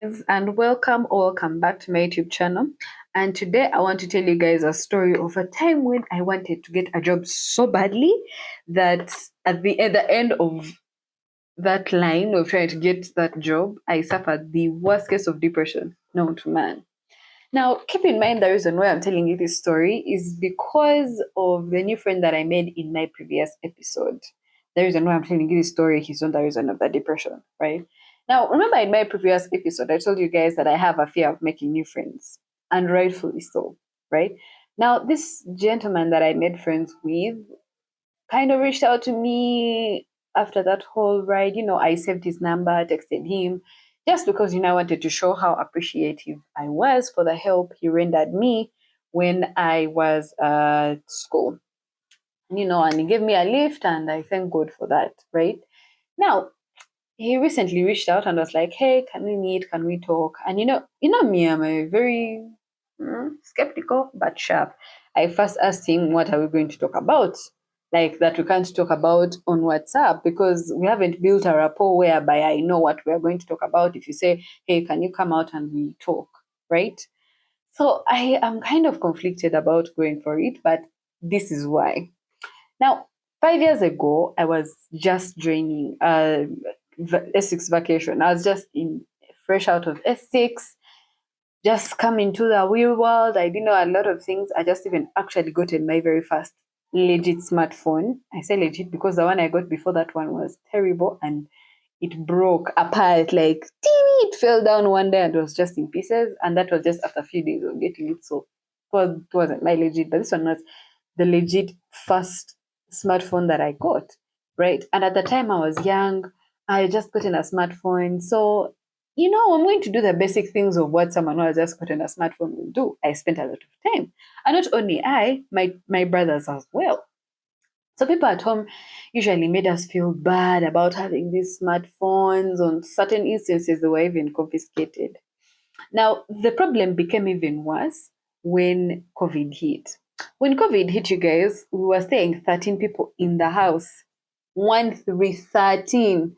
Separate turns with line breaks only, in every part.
And welcome back to my YouTube channel. And today I want to tell you guys a story of a time when I wanted to get a job so badly that at the end of that line of trying to get that job, I suffered the worst case of depression known to man. Now, keep in mind the reason why I'm telling you this story is because of the new friend that I made in my previous episode. The reason why I'm telling you this story is not the reason of the depression, right? Now, remember in my previous episode, I told you guys that I have a fear of making new friends, and rightfully so, right? Now, this gentleman that I made friends with kind of reached out to me after that whole ride. I saved his number, texted him, just because, I wanted to show how appreciative I was for the help he rendered me when I was at school. And he gave me a lift, and I thank God for that, right? Now, he recently reached out and was like, "Hey, can we meet? Can we talk?" And me, I'm a very skeptical but sharp. I first asked him, "What are we going to talk about?" Like that we can't talk about on WhatsApp because we haven't built a rapport whereby I know what we are going to talk about. If you say, "Hey, can you come out and we talk?" Right? So I am kind of conflicted about going for it, but this is why. Now, 5 years ago, I was just joining S6 vacation. I was just fresh out of S6, just coming to the real world. I didn't know a lot of things. I just even actually gotten my very first legit smartphone. I say legit because the one I got before that one was terrible and it broke apart like teeny. It fell down one day and it was just in pieces. And that was just after a few days of getting it. So it wasn't my legit, but this one was the legit first smartphone that I got, right? And at the time I was young, I had just gotten a smartphone. So, I'm going to do the basic things of what someone who has just gotten a smartphone will do. I spent a lot of time. And not only I, my brothers as well. So people at home usually made us feel bad about having these smartphones. On certain instances, they were even confiscated. Now, the problem became even worse when COVID hit. When COVID hit, you guys, we were staying 13 people in the house. 13.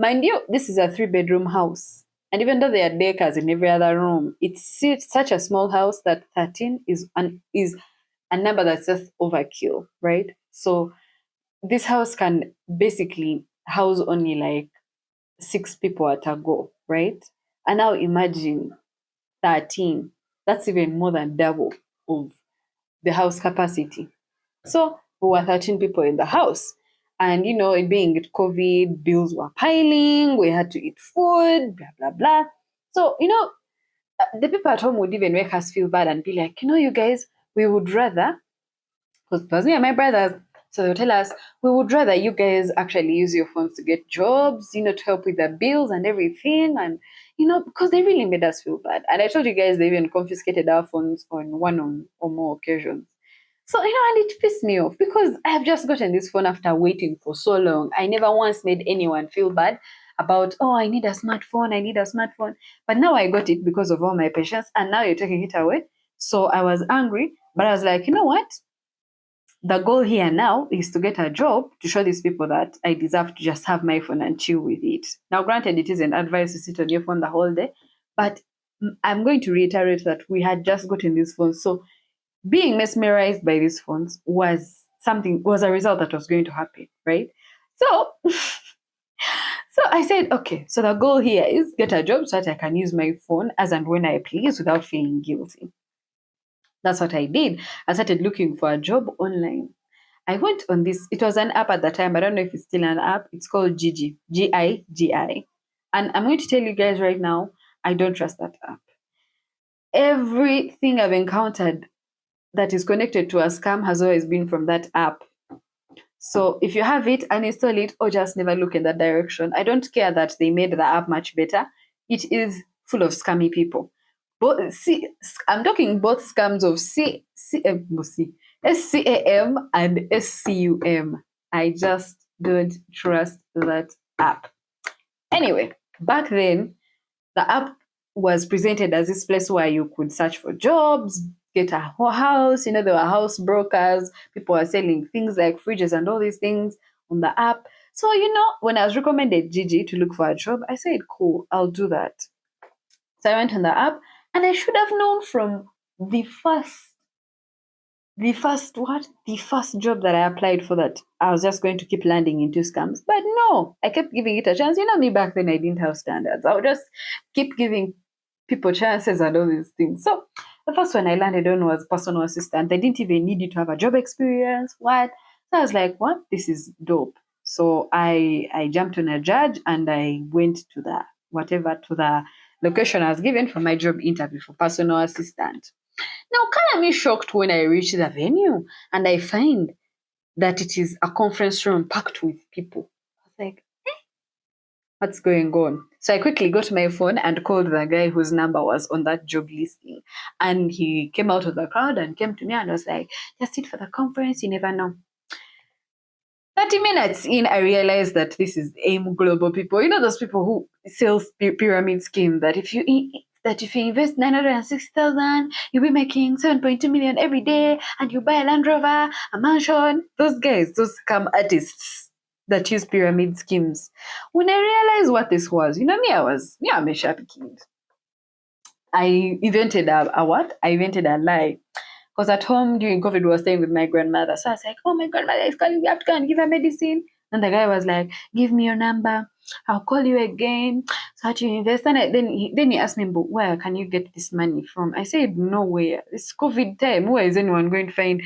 Mind you, this is a three-bedroom house. And even though there are decors in every other room, it's such a small house that 13 is a number that's just overkill, right? So this house can basically house only like 6 people at a go, right? And now imagine 13. That's even more than double of the house capacity. So we were 13 people in the house. And it being COVID, bills were piling, we had to eat food, blah, blah, blah. So, the people at home would even make us feel bad and be like, you guys, we would rather, because it was me and my brothers, so they'll tell us, we would rather you guys actually use your phones to get jobs, to help with the bills and everything. And, because they really made us feel bad. And I told you guys they even confiscated our phones on or more occasions. So, and it pissed me off because I have just gotten this phone after waiting for so long. I never once made anyone feel bad about, oh, I need a smartphone, I need a smartphone. But now I got it because of all my patience, and now you're taking it away. So I was angry, but I was like, you know what? The goal here now is to get a job to show these people that I deserve to just have my phone and chill with it. Now, granted, it isn't advised to sit on your phone the whole day, but I'm going to reiterate that we had just gotten these phones. So being mesmerized by these phones was a result that was going to happen, right? So so I said, okay, so the goal here is get a job so that I can use my phone as and when I please without feeling guilty. That's what I did. I started looking for a job online. I went on this, it was an app at the time. I don't know if it's still an app. It's called Gigi, Gigi. And I'm going to tell you guys right now, I don't trust that app. Everything I've encountered that is connected to a scam has always been from that app. So if you have it, uninstall it or just never look in that direction. I don't care that they made the app much better. It is full of scammy people. But see, I'm talking both scams of SCAM and SCUM. I just don't trust that app. Anyway, back then, the app was presented as this place where you could search for jobs, get a house. There were house brokers. People were selling things like fridges and all these things on the app. So, when I was recommended Gigi to look for a job, I said, cool, I'll do that. So I went on the app, and I should have known from the first the first job that I applied for that I was just going to keep landing into scams. But no, I kept giving it a chance. You know me, back then I didn't have standards. I would just keep giving people chances and all these things. So the first one I landed on was personal assistant. They didn't even need you to have a job experience. What? So I was like, what? This is dope. So I jumped on a judge and I went to the location I was given for my job interview for personal assistant. Now, kind of me shocked when I reached the venue and I find that it is a conference room packed with people. I was like, what's going on? So I quickly got my phone and called the guy whose number was on that job listing. And he came out of the crowd and came to me and was like, just sit for the conference, you never know. 30 minutes in, I realized that this is AIM Global people. You know those people who sell pyramid scheme that if you invest 960,000, you'll be making 7.2 million every day, and you buy a Land Rover, a mansion. Those guys, those scam artists that use pyramid schemes. When I realized what this was, I'm a sharp kid. I invented a what? I invented a lie. Because at home during COVID, we were staying with my grandmother. So I was like, oh, my grandmother is calling, we have to go and give her medicine. And the guy was like, give me your number. I'll call you again. So that you invest. And then he asked me, but where can you get this money from? I said, nowhere. It's COVID time. Where is anyone going to find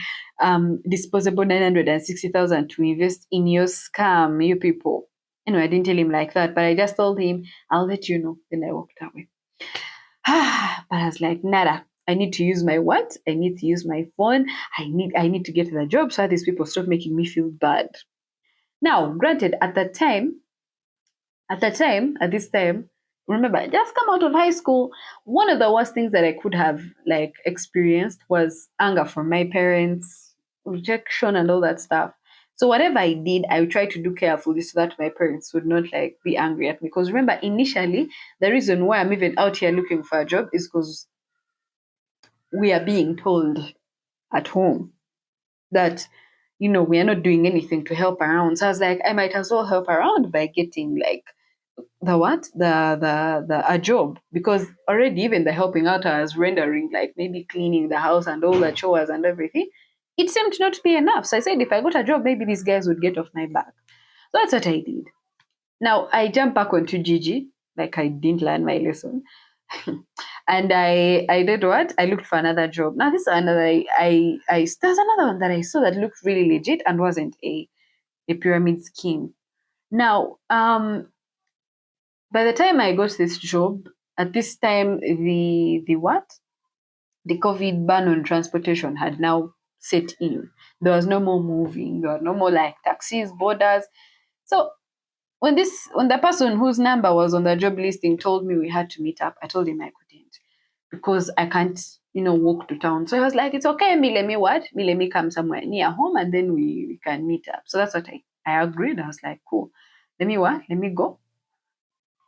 disposable 960,000 to invest in your scam, you people? Anyway, I didn't tell him like that, but I just told him, I'll let you know. Then I walked away. But I was like, nada. I need to use my what? I need to use my phone. I need to get to the job so that these people stop making me feel bad. Now, granted, at this time, remember, I just come out of high school. One of the worst things that I could have like experienced was anger from my parents, rejection, and all that stuff. So whatever I did, I would try to do carefully so that my parents would not like be angry at me. Because remember, initially, the reason why I'm even out here looking for a job is because we are being told at home that we are not doing anything to help around. So I was like, I might as well help around by getting like the a job, because already even the helping out I was rendering, like maybe cleaning the house and all the chores and everything, it seemed not to be enough. So I said, if I got a job, maybe these guys would get off my back. So that's what I did. Now I jumped back onto Gigi, like I didn't learn my lesson. And I did what? I looked for another job. Now this is another I there's another one that I saw that looked really legit and wasn't a pyramid scheme. Now, by the time I got this job, at this time the what? The COVID ban on transportation had now set in. There was no more moving, there was no more like taxis, borders. So when the person whose number was on the job listing told me we had to meet up, I told him I couldn't because I can't, walk to town. So I was like, it's okay, me let me what? Me let me come somewhere near home and then we can meet up. So that's what I agreed. I was like, cool. Let me what? Let me go.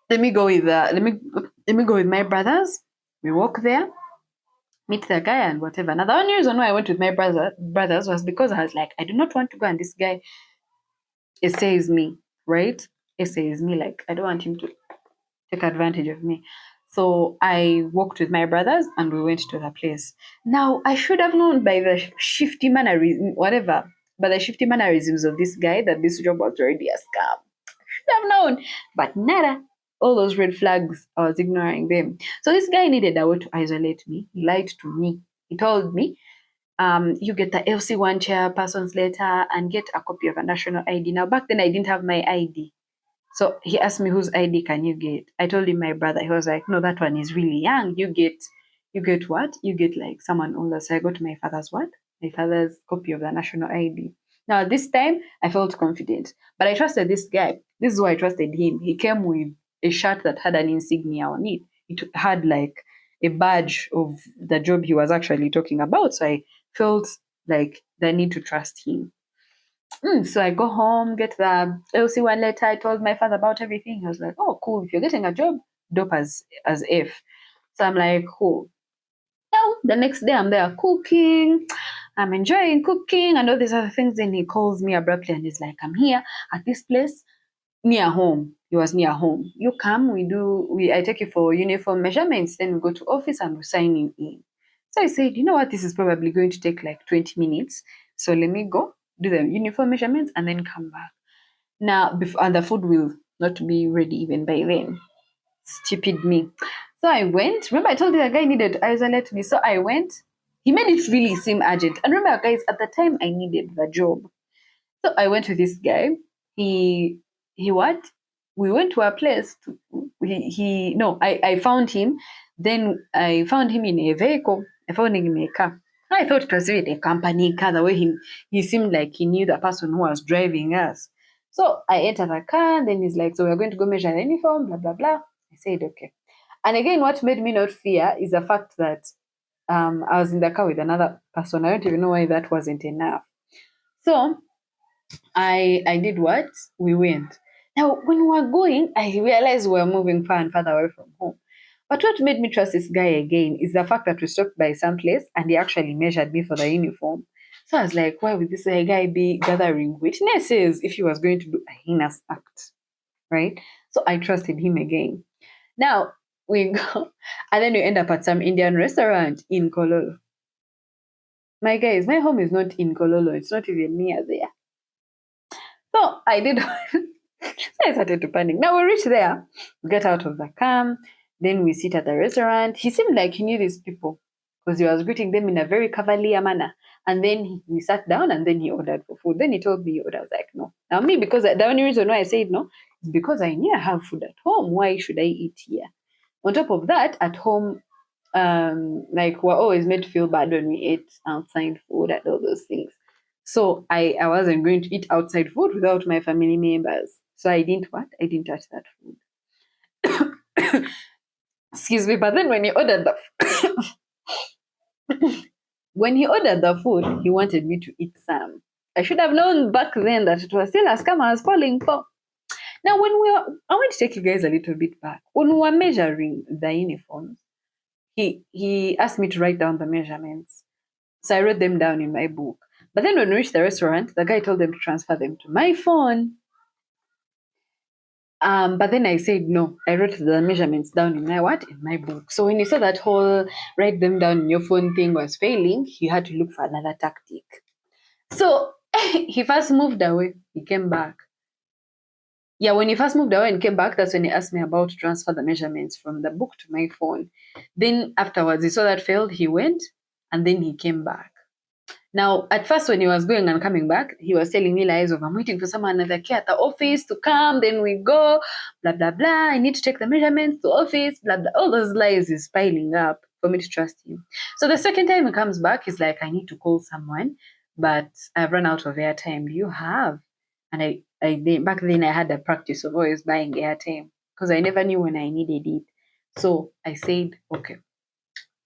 Let me go with let me go with my brothers. We walk there, meet the guy and whatever. Now the only reason why I went with my brothers was because I was like, I do not want to go and this guy essays me, right? Essays me, like I don't want him to take advantage of me. So I walked with my brothers and we went to the place. Now I should have known by the shifty mannerism, whatever, by the shifty mannerisms of this guy that this job was already a scam. Should have known, but nada. All those red flags, I was ignoring them. So this guy needed a way to isolate me. He lied to me. He told me, you get the LC1 chairperson's letter and get a copy of a national ID. Now back then I didn't have my ID. So he asked me, whose ID can you get? I told him my brother. He was like, no, that one is really young. You get what? You get like someone older. So I got my father's what? My father's copy of the national ID. Now this time I felt confident, but I trusted this guy. This is why I trusted him. He came with a shirt that had an insignia on it. It had like a badge of the job he was actually talking about. So I felt like the need to trust him. So I go home, get the LC1 letter. I told my father about everything. He was like, oh, cool. If you're getting a job, dope as if. So I'm like, cool. Now, the next day I'm there cooking. I'm enjoying cooking and all these other things. Then he calls me abruptly and he's like, I'm here at this place near home. he was near home. You come, I take you for uniform measurements, then we go to office and we sign you in. So I said, you know what, this is probably going to take like 20 minutes. So let me go do the uniform measurements and then come back. Now, and the food will not be ready even by then. Stupid me. So I went. Remember, I told you the guy needed to isolate me. So I went. He made it really seem urgent. And remember, guys, at the time I needed the job. So I went with this guy. He what? We went to a place. He no, I found him. Then I found him in a vehicle. I found him in a car. I thought it was really a company car. The way he seemed like he knew the person who was driving us. So I entered the car. Then he's like, "So we're going to go measure the uniform." Blah blah blah. I said, "Okay." And again, what made me not fear is the fact that I was in the car with another person. I don't even know why that wasn't enough. So I did what? We went. Now, when we were going, I realized we were moving far and farther away from home. But what made me trust this guy again is the fact that we stopped by some place and he actually measured me for the uniform. So I was like, why would this guy be gathering witnesses if he was going to do a heinous act? Right? So I trusted him again. Now we go, and then we end up at some Indian restaurant in Kololo. My guys, my home is not in Kololo, it's not even near there. So I did. So I started to panic. Now we reach there, we get out of the car, then we sit at the restaurant. He seemed like he knew these people because he was greeting them in a very cavalier manner. And then we sat down and then he ordered for food. Then he told me he ordered. I was like, no. Now me, because the only reason why I said no is because I knew I have food at home. Why should I eat here? On top of that, at home, like we're always made to feel bad when we eat outside food and all those things. So I wasn't going to eat outside food without my family members. So I didn't what? I didn't touch that food. Excuse me, but then when he ordered the when he ordered the food, he wanted me to eat some. I should have known back then that it was still a scam I was falling for. Now, I want to take you guys a little bit back. When we were measuring the uniforms, he asked me to write down the measurements. So I wrote them down in my book. But then when we reached the restaurant, the guy told them to transfer them to my phone. But then I said no. I wrote the measurements down in my what? In my book. So when he saw that whole write them down in your phone thing was failing, he had to look for another tactic. So he first moved away. He came back. Yeah, when he first moved away and came back, that's when he asked me about to transfer the measurements from the book to my phone. Then afterwards, he saw that failed. He went and then he came back. Now, at first, when he was going and coming back, he was telling me lies of I'm waiting for someone at the office to come, then we go, blah, blah, blah. I need to take the measurements to office, blah, blah. All those lies is piling up for me to trust him. So the second time he comes back, he's like, I need to call someone, but I've run out of airtime. Do you have? And back then I had a practice of always buying airtime because I never knew when I needed it. So I said, okay,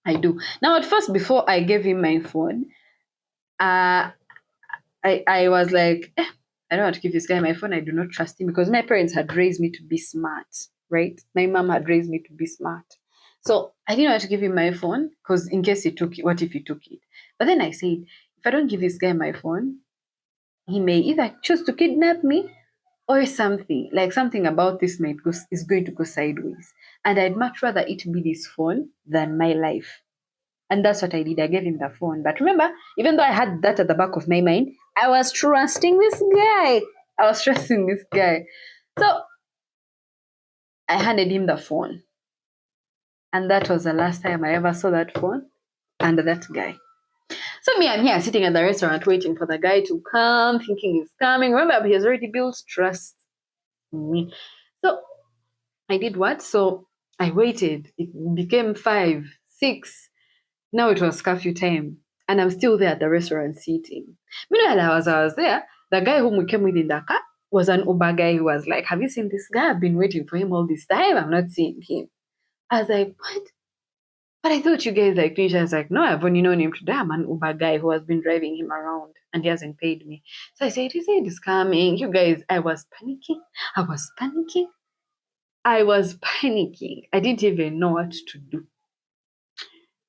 I do. Now, at first, before I gave him my phone, uh, I was like, I don't want to give this guy my phone. I do not trust him because my parents had raised me to be smart, right? My mom had raised me to be smart. So I didn't want to give him my phone because in case he took it, what if he took it? But then I said, if I don't give this guy my phone, he may either choose to kidnap me or something. Like something about this is going to go sideways. And I'd much rather it be this phone than my life. And that's what I did. I gave him the phone. But remember, even though I had that at the back of my mind, I was trusting this guy. I was trusting this guy. So I handed him the phone. And that was the last time I ever saw that phone and that guy. So me, I'm here sitting at the restaurant waiting for the guy to come, thinking he's coming. Remember, he has already built trust in me. So I did what? So I waited. It became 5, 6. Now it was curfew time, and I'm still there at the restaurant sitting. Meanwhile, I was there. The guy whom we came with in the car was an Uber guy who was like, have you seen this guy? I've been waiting for him all this time. I'm not seeing him. I was like, what? But I thought you guys like rich. I was like, no, I've only known him today. I'm an Uber guy who has been driving him around and he hasn't paid me. So I said, he said he's coming. You guys, I was panicking. I was panicking. I was panicking. I didn't even know what to do.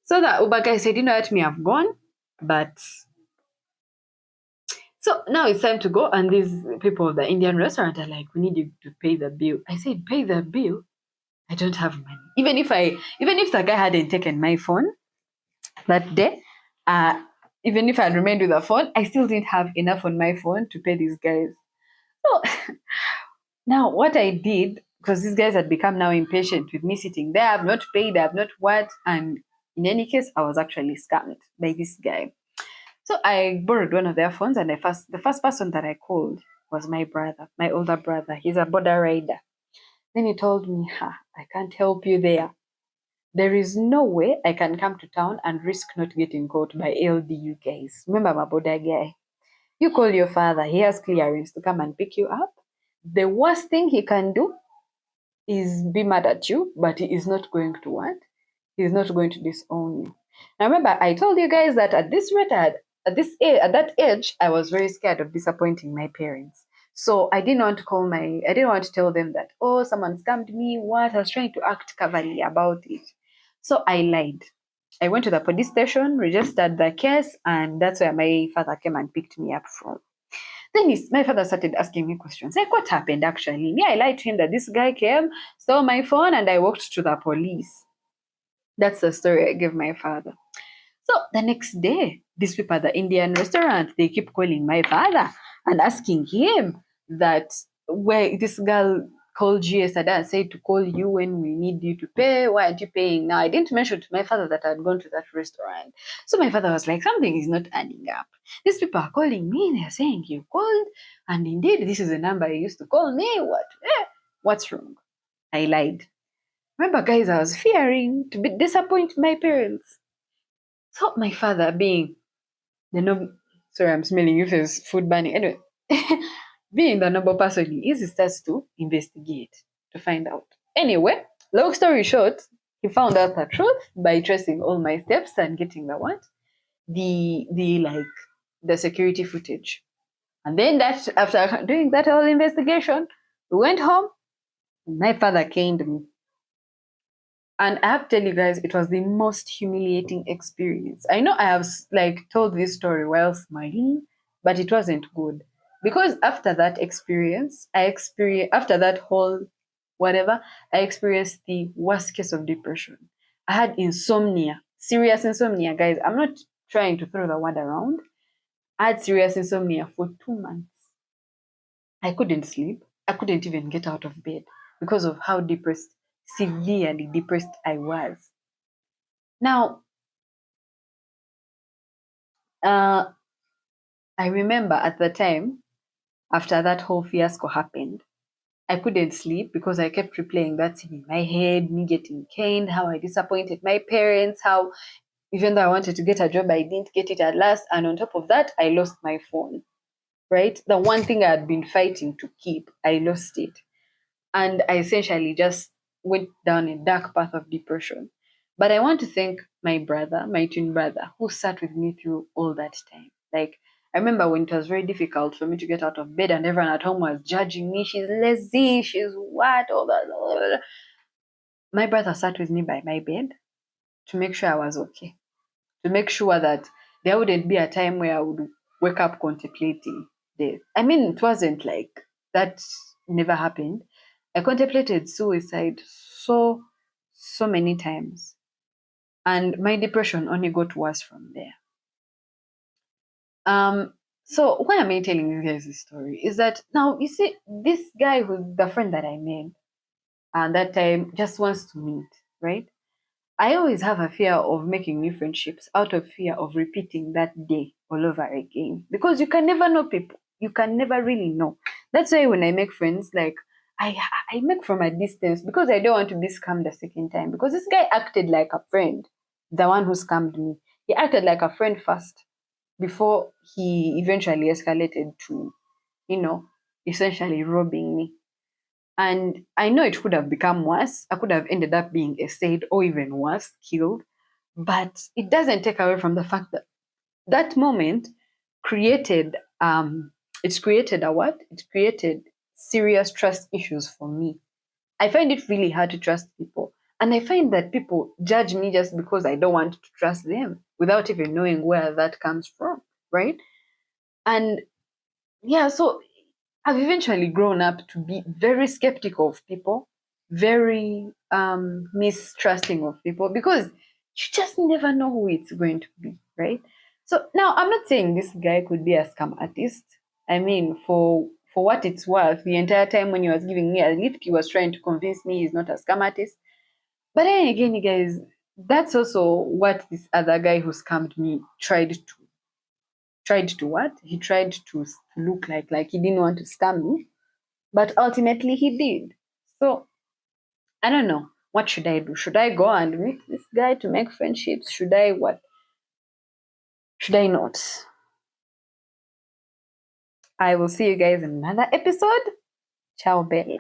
So the Uber guy said, you know what, me, I've gone, but So now it's time to go, and these people of the Indian restaurant are like, "We need you to pay the bill." I said, "Pay the bill? I don't have money." Even if the guy hadn't taken my phone that day, uh, even if I had remained with the phone, I still didn't have enough on my phone to pay these guys. So now what I did, because these guys had become now impatient with me sitting there, I've not paid, I've not what, and in any case, I was actually scammed by this guy. So I borrowed one of their phones, and the first person that I called was my brother, my older brother. He's a border rider. Then he told me, I can't help you there. There is no way I can come to town and risk not getting caught by LDU guys. Remember my border guy? You call your father, he has clearance to come and pick you up. The worst thing he can do is be mad at you, but he is not going to what? He's not going to disown you. Now remember, I told you guys that at this rate, at that age, I was very scared of disappointing my parents. So I didn't want to tell them that, oh, someone scammed me. What? I was trying to act cavalry about it. So I lied. I went to the police station, registered the case, and that's where my father came and picked me up from. Then my father started asking me questions like, what happened actually? Me, I lied to him that this guy came, stole my phone, and I walked to the police. That's the story I gave my father. So the next day, these people at the Indian restaurant, they keep calling my father and asking him that where this girl called you yesterday and said to call you when we need you to pay. Why aren't you paying now? I didn't mention to my father that I'd gone to that restaurant. So my father was like, something is not adding up. These people are calling me, they're saying you called, and indeed this is the number you used to call me. What? What's wrong? I lied. Remember, guys, I was fearing to disappoint my parents. So my father, being the noble, sorry, I'm smelling if there's food burning. Anyway, being the noble person he is, he starts to investigate to find out. Anyway, long story short, he found out the truth by tracing all my steps and getting the what? The security footage. And then that after doing that whole investigation, we went home and my father caned me. And I have to tell you guys, it was the most humiliating experience. I know I have told this story while smiling, but it wasn't good because after that experience, after that whole whatever, I experienced the worst case of depression. I had insomnia, serious insomnia, guys. I'm not trying to throw the word around. I had serious insomnia for 2 months. I couldn't sleep. I couldn't even get out of bed because of how depressed, severely depressed I was. Now, uh, I remember at the time, after that whole fiasco happened, I couldn't sleep because I kept replaying that scene in my head, me getting caned, how I disappointed my parents, how even though I wanted to get a job, I didn't get it at last. And on top of that, I lost my phone, right? The one thing I had been fighting to keep, I lost it. And I essentially just went down a dark path of depression. But I want to thank my brother, my twin brother, who sat with me through all that time. Like, I remember when it was very difficult for me to get out of bed and everyone at home was judging me. She's lazy, she's what, all that. All that. My brother sat with me by my bed to make sure I was okay, to make sure that there wouldn't be a time where I would wake up contemplating death. I mean, it wasn't like that never happened. I contemplated suicide so many times. And my depression only got worse from there. So why am I telling you guys this story? Is that now you see this guy who's the friend that I made and that time just wants to meet, right? I always have a fear of making new friendships out of fear of repeating that day all over again because you can never know people. You can never really know. That's why when I make friends, like I I make from a distance because I don't want to be scammed the second time. Because this guy acted like a friend, the one who scammed me. He acted like a friend first before he eventually escalated to, you know, essentially robbing me. And I know it could have become worse. I could have ended up being essayed or even worse, killed. But it doesn't take away from the fact that that moment created it's created a what? It created serious trust issues for me. I find it really hard to trust people. And I find that people judge me just because I don't want to trust them without even knowing where that comes from, right? And yeah, so I've eventually grown up to be very skeptical of people, very mistrusting of people, because you just never know who it's going to be, right? So now I'm not saying this guy could be a scam artist. I mean, for what it's worth, the entire time when he was giving me a lift, he was trying to convince me he's not a scam artist. But then again, you guys, that's also what this other guy who scammed me tried to what? He tried to look like he didn't want to scam me, but ultimately he did. So I don't know. What should I do? Should I go and meet this guy to make friendships? Should I what? Should I not? I will see you guys in another episode. Ciao, Bella.